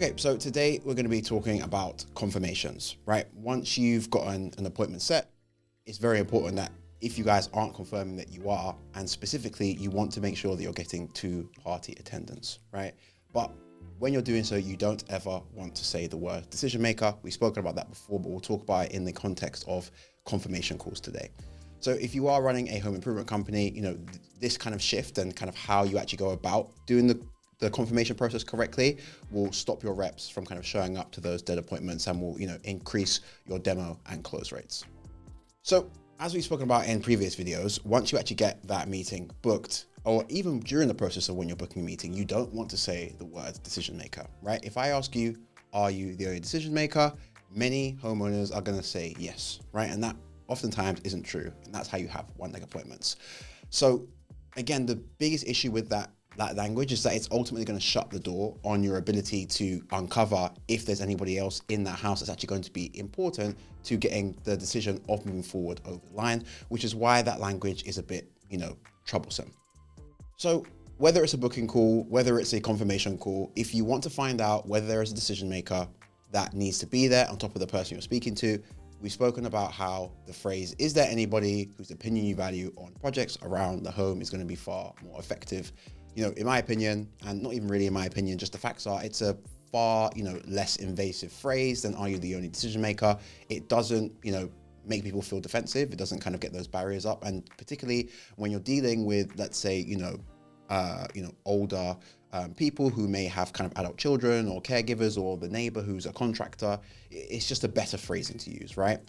Okay, so today we're going to be talking about confirmations, right? Once you've gotten an appointment set, it's very important that if you guys aren't confirming that you are, and specifically you want to make sure that you're getting two-party attendance, right? But when you're doing so, you don't ever want to say the word decision maker. We've spoken about that before, but we'll talk about it in the context of confirmation calls today. So if you are running a home improvement company, this kind of shift and kind of how you actually go about doing the confirmation process correctly will stop your reps from kind of showing up to those dead appointments and will, increase your demo and close rates. So as we've spoken about in previous videos, once you actually get that meeting booked, or even during the process of when you're booking a meeting, you don't want to say the word decision maker, right? If I ask you, are you the only decision maker? Many homeowners are going to say yes, right? And that oftentimes isn't true. And that's how you have one-leg appointments. So again, the biggest issue with that language is that it's ultimately going to shut the door on your ability to uncover if there's anybody else in that house that's actually going to be important to getting the decision of moving forward over the line, which is why that language is a bit, troublesome. So whether it's a booking call, whether it's a confirmation call, if you want to find out whether there is a decision maker that needs to be there on top of the person you're speaking to, we've spoken about how the phrase, is there anybody whose opinion you value on projects around the home, is going to be far more effective. In my opinion, and not even really in my opinion, just the facts are, it's a far, less invasive phrase than are you the only decision maker. It doesn't, make people feel defensive. It doesn't kind of get those barriers up. And particularly when you're dealing with, let's say, older people who may have kind of adult children or caregivers or the neighbor who's a contractor, it's just a better phrasing to use, right?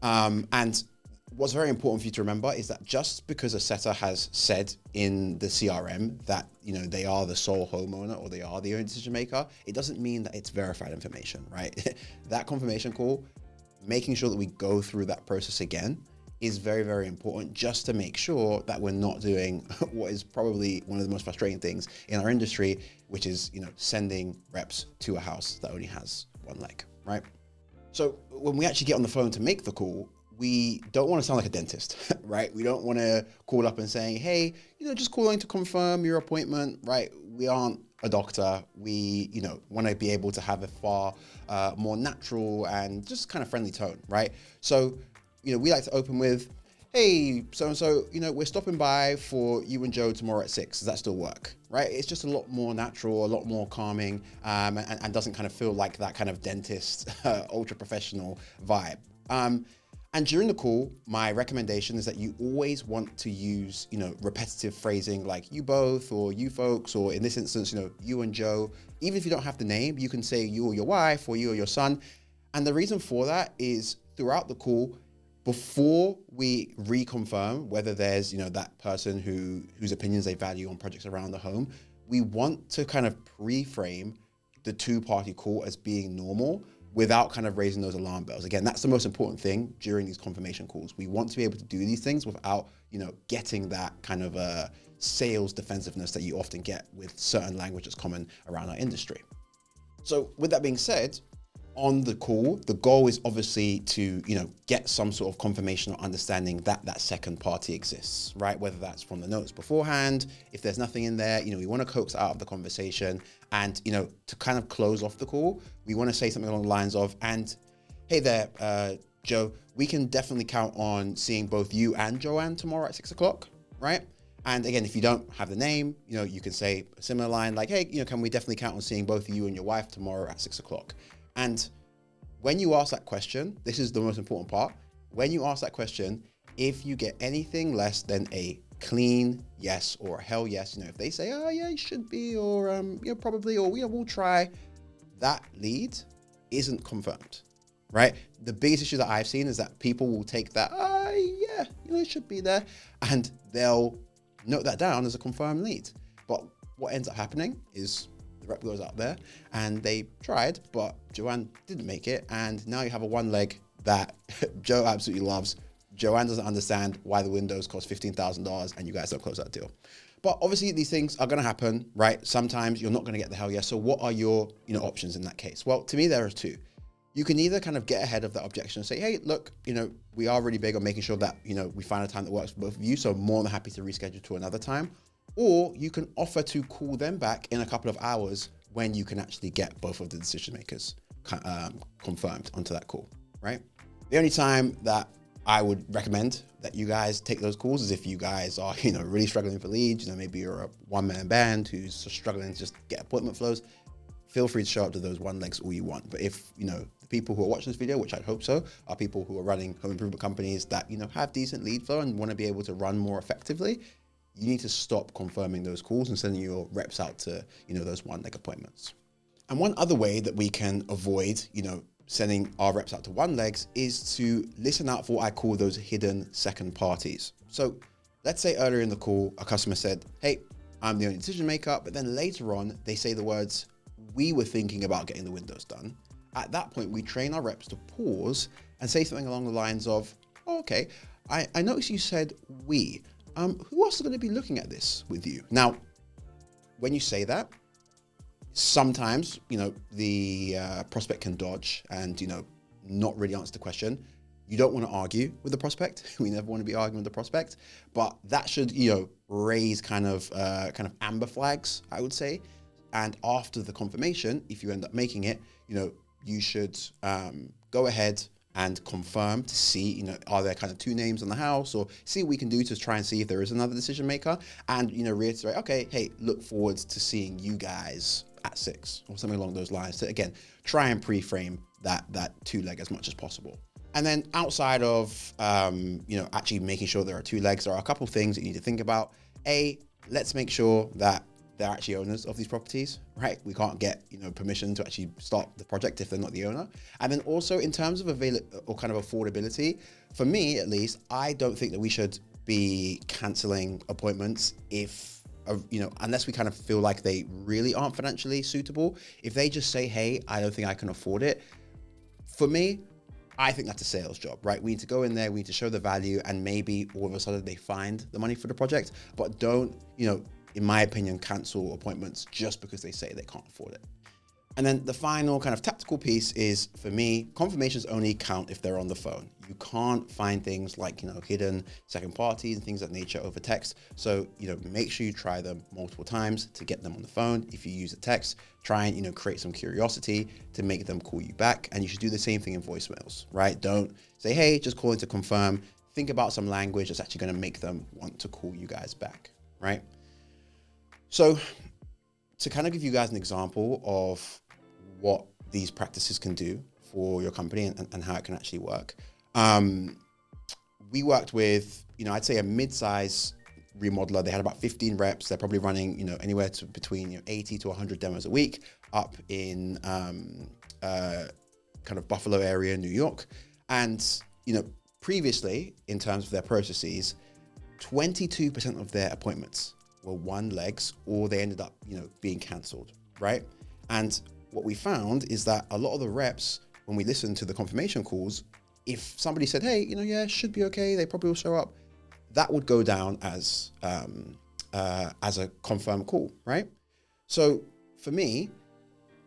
And what's very important for you to remember is that just because a setter has said in the CRM that, they are the sole homeowner or they are the only decision maker, it doesn't mean that it's verified information, right? That confirmation call, making sure that we go through that process again is very, very important, just to make sure that we're not doing what is probably one of the most frustrating things in our industry, which is, sending reps to a house that only has one leg, right? So when we actually get on the phone to make the call, we don't want to sound like a dentist, right? We don't want to call up and saying, hey, just calling to confirm your appointment, right? We aren't a doctor. We, want to be able to have a far more natural and just kind of friendly tone, right? So, we like to open with, hey, so-and-so, we're stopping by for you and Joe tomorrow at 6. Does that still work, right? It's just a lot more natural, a lot more calming, and doesn't kind of feel like that kind of dentist, ultra professional vibe. And during the call, my recommendation is that you always want to use, repetitive phrasing like you both or you folks, or in this instance, you and Joe. Even if you don't have the name, you can say you or your wife or you or your son. And the reason for that is throughout the call, before we reconfirm whether there's, that person whose opinions they value on projects around the home, we want to kind of pre-frame the two-party call as being normal, without kind of raising those alarm bells. Again, that's the most important thing during these confirmation calls. We want to be able to do these things without, getting that kind of sales defensiveness that you often get with certain language that's common around our industry. So with that being said, on the call, the goal is obviously to, get some sort of confirmation or understanding that that second party exists, right? Whether that's from the notes beforehand, if there's nothing in there, we want to coax out of the conversation and, to kind of close off the call, we want to say something along the lines of, and hey there, Joe, we can definitely count on seeing both you and Joanne tomorrow at 6 o'clock, right? And again, if you don't have the name, you can say a similar line like, hey, can we definitely count on seeing both you and your wife tomorrow at 6 o'clock? And when you ask that question, this is the most important part. When you ask that question, if you get anything less than a clean yes or a hell yes, if they say, oh yeah, you should be, or probably, or we'll try, that lead isn't confirmed, right? The biggest issue that I've seen is that people will take that, yeah, it should be there, and they'll note that down as a confirmed lead. But what ends up happening is the rep goes out there and they tried, but Joanne didn't make it. And now you have a one leg that Joe absolutely loves. Joanne doesn't understand why the windows cost $15,000 and you guys don't close that deal. But obviously these things are going to happen, right? Sometimes you're not going to get the hell yes. So what are your, options in that case? Well, to me, there are two. You can either kind of get ahead of that objection and say, hey, look, we are really big on making sure that, we find a time that works for both of you. So more than happy to reschedule to another time. Or you can offer to call them back in a couple of hours when you can actually get both of the decision makers confirmed onto that call, right? The only time that I would recommend that you guys take those calls is if you guys are, really struggling for leads. Maybe you're a one-man band who's struggling to just get appointment flows. Feel free to show up to those one legs all you want. But if, the people who are watching this video, which I'd hope so, are people who are running home improvement companies that, have decent lead flow and want to be able to run more effectively, you need to stop confirming those calls and sending your reps out to, those one leg appointments. And one other way that we can avoid, sending our reps out to one legs is to listen out for what I call those hidden second parties. So let's say earlier in the call, a customer said, hey, I'm the only decision maker, but then later on they say the words, we were thinking about getting the windows done. At that point, we train our reps to pause and say something along the lines of, oh, okay, I noticed you said we. Who else is going to be looking at this with you? Now, when you say that, sometimes, the prospect can dodge and, not really answer the question. You don't want to argue with the prospect. We never want to be arguing with the prospect, but that should, raise kind of amber flags, I would say. And after the confirmation, if you end up making it, you should go ahead and confirm to see, are there kind of two names on the house, or see what we can do to try and see if there is another decision maker, and, reiterate, okay, hey, look forward to seeing you guys at 6 or something along those lines. So again, try and pre-frame that two leg as much as possible. And then outside of, actually making sure there are two legs, there are a couple things that you need to think about. Let's make sure that they're actually owners of these properties, right? We can't get, permission to actually start the project if they're not the owner. And then also in terms of affordability, for me at least, I don't think that we should be canceling appointments if, unless we kind of feel like they really aren't financially suitable. If they just say, hey, I don't think I can afford it. For me, I think that's a sales job, right? We need to go in there, we need to show the value, and maybe all of a sudden they find the money for the project, but don't, in my opinion, cancel appointments just because they say they can't afford it. And then the final kind of tactical piece is, for me, confirmations only count if they're on the phone. You can't find things like, hidden second parties and things of that nature over text. So, make sure you try them multiple times to get them on the phone. If you use a text, try and, create some curiosity to make them call you back. And you should do the same thing in voicemails, right? Don't say, hey, just calling to confirm. Think about some language that's actually going to make them want to call you guys back, right? So to kind of give you guys an example of what these practices can do for your company and how it can actually work. We worked with, I'd say a mid-size remodeler. They had about 15 reps. They're probably running, anywhere to between 80 to 100 demos a week up in kind of Buffalo area, New York. And, previously, in terms of their processes, 22% of their appointments were one legs, or they ended up, being canceled, right? And what we found is that a lot of the reps, when we listened to the confirmation calls, if somebody said, hey, yeah, should be okay, they probably will show up, that would go down as a confirmed call, right? So for me,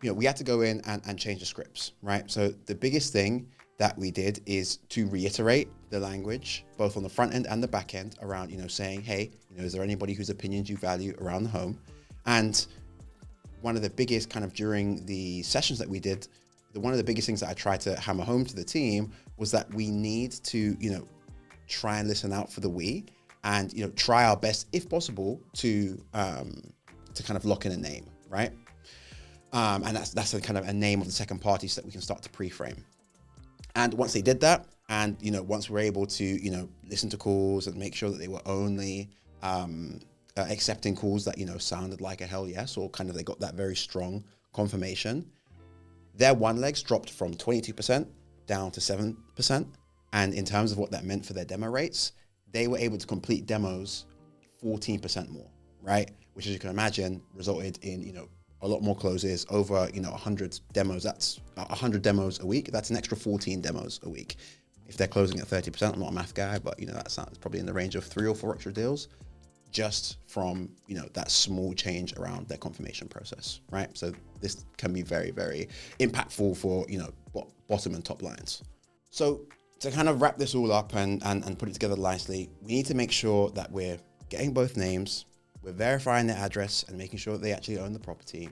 we had to go in and change the scripts, right? So the biggest thing that we did is to reiterate the language, both on the front end and the back end, around, saying, hey, is there anybody whose opinions you value around the home? And one of the biggest kind of during the sessions that we did, one of the biggest things that I tried to hammer home to the team was that we need to, try and listen out for the we, and, try our best, if possible, to kind of lock in a name, right? And that's a kind of a name of the second party so that we can start to pre-frame. And once they did that, and, once we're able to, listen to calls and make sure that they were only accepting calls that, sounded like a hell yes, or kind of they got that very strong confirmation, their one legs dropped from 22% down to 7%. And in terms of what that meant for their demo rates, they were able to complete demos 14% more, right? Which, as you can imagine, resulted in, a lot more closes, over, 100 demos. That's 100 demos a week. That's an extra 14 demos a week. If they're closing at 30%, I'm not a math guy, but, that sounds probably in the range of 3 or 4 extra deals just from, that small change around their confirmation process, right? So this can be very, very impactful for, bottom and top lines. So to kind of wrap this all up and put it together nicely, we need to make sure that we're getting both names, we're verifying their address and making sure that they actually own the property.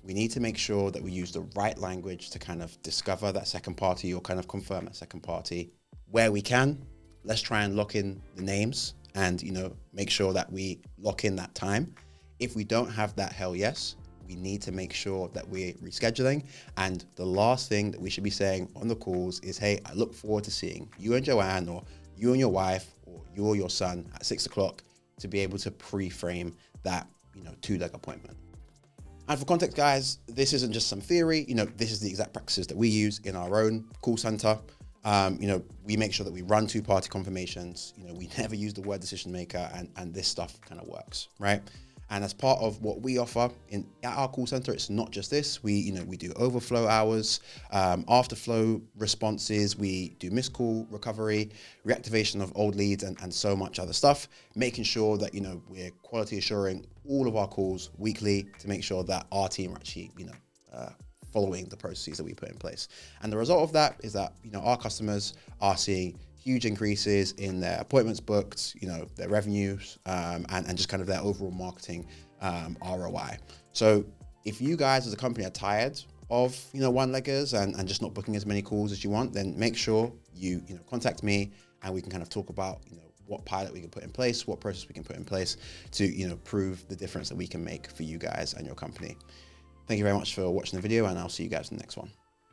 we need to make sure that we use the right language to kind of discover that second party or kind of confirm that second party. Where we can, let's try and lock in the names and, you know, make sure that we lock in that time. If we don't have that hell yes, we need to make sure that we're rescheduling. And the last thing that we should be saying on the calls is, hey, I look forward to seeing you and Joanne, or you and your wife, or you or your son at 6 o'clock to be able to pre-frame that, you know, 2-leg appointment. And for context, guys, this isn't just some theory. You know, this is the exact practices that we use in our own call center. You know, we make sure that we run 2-party confirmations. You know, we never use the word decision maker, and this stuff kind of works, right? And as part of what we offer at our call center, it's not just this. We do overflow hours, after flow responses. We do missed call recovery, reactivation of old leads, and so much other stuff, making sure that, you know, we're quality assuring all of our calls weekly to make sure that our team are actually, you know, following the processes that we put in place. And the result of that is that, you know, our customers are seeing huge increases in their appointments booked, you know, their revenues, and just kind of their overall marketing ROI. So if you guys as a company are tired of, you know, one-leggers and just not booking as many calls as you want, then make sure you know, contact me, and we can kind of talk about, you know, what pilot we can put in place, what process we can put in place to, you know, prove the difference that we can make for you guys and your company. Thank you very much for watching the video, and I'll see you guys in the next one.